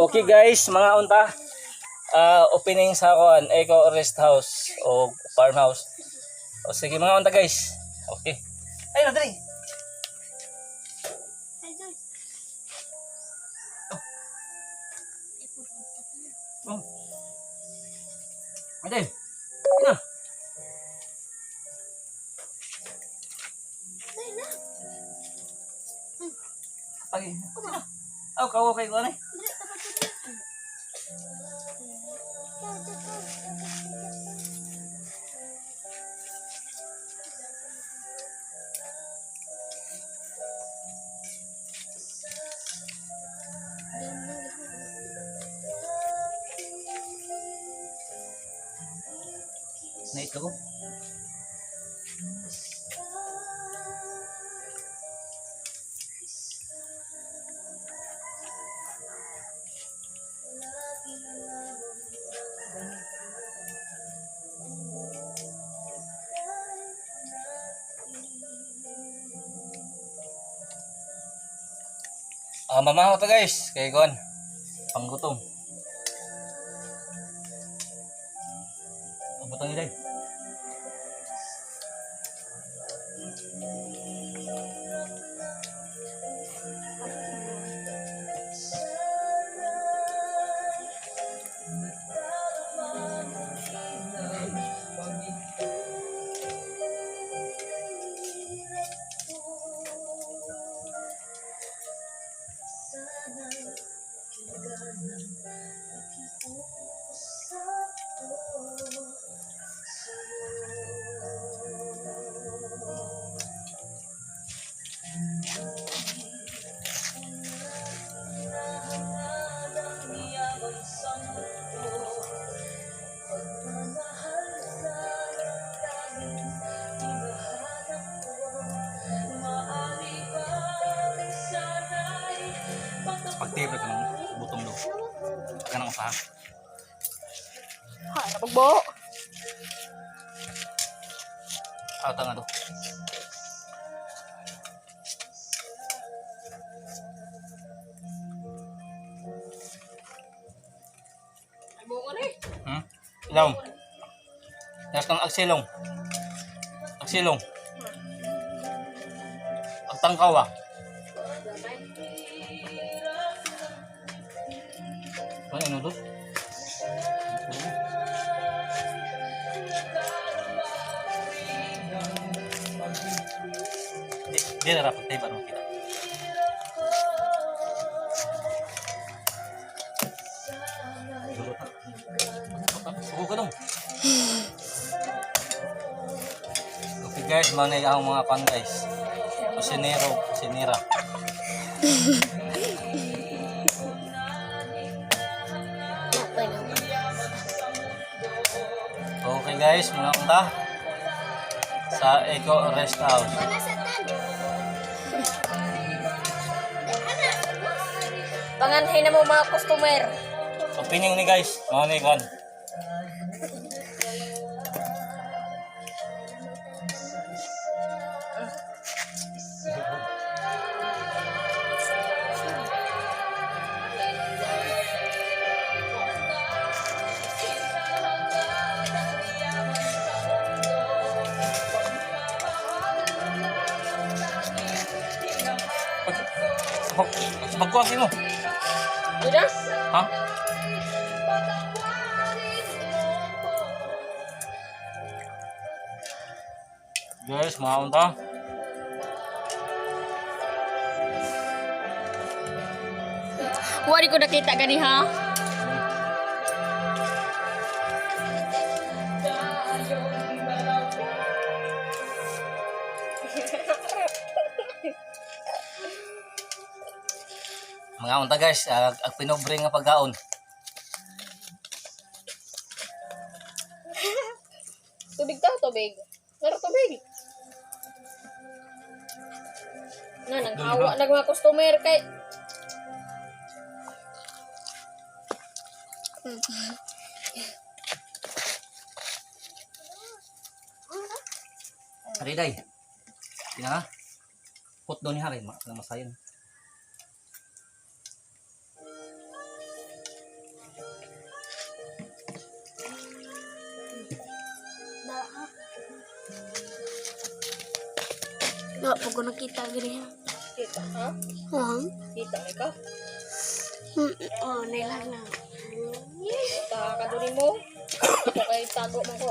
Okay guys, mga unta. Opening sa kuan, Eco Rest House o Farmhouse. O sige mga unta guys. Okay. Ay na dali. Oh. Ade. Ina. Ay. Aw, kawo kay ko ani. Naik ako. Mamahaw to guys, kay Gon. Panggutom. Butang ilay. Pagtibay ka ng butong do. Ka ng usaha. Ha, napagbo. Ata nga do. Ay mo ko ni. Ilawom. Nas ng agsilong. Agsilong. Agtangkaw ah. Ano yun doon? Di na rapat tayo ba nung kita? Suko ka dong. Okay guys, manay ang mga pan guys. Kusinero, kusinira. Okay guys, mga unta sa Eco Rest House. Panganhay na mo mga customer. Opinion ni guys, mga ni Juan. Magkuwagi mo. Udah? Ha? Guys, mga unta. Wari ko nakita gani ha. Mga unta guys, ag pinobre nga pagkaon. Tubig ta, tubig. Naro tubig. Na nanghawa nag mga customer kay. Hari day. Tina. Put doon ni hari, masayon. Wala po ko nakita gani. Kita ha? Kita ka? Oh, nailang lang. Kita ka duri mo. Ako kay tago mo ko.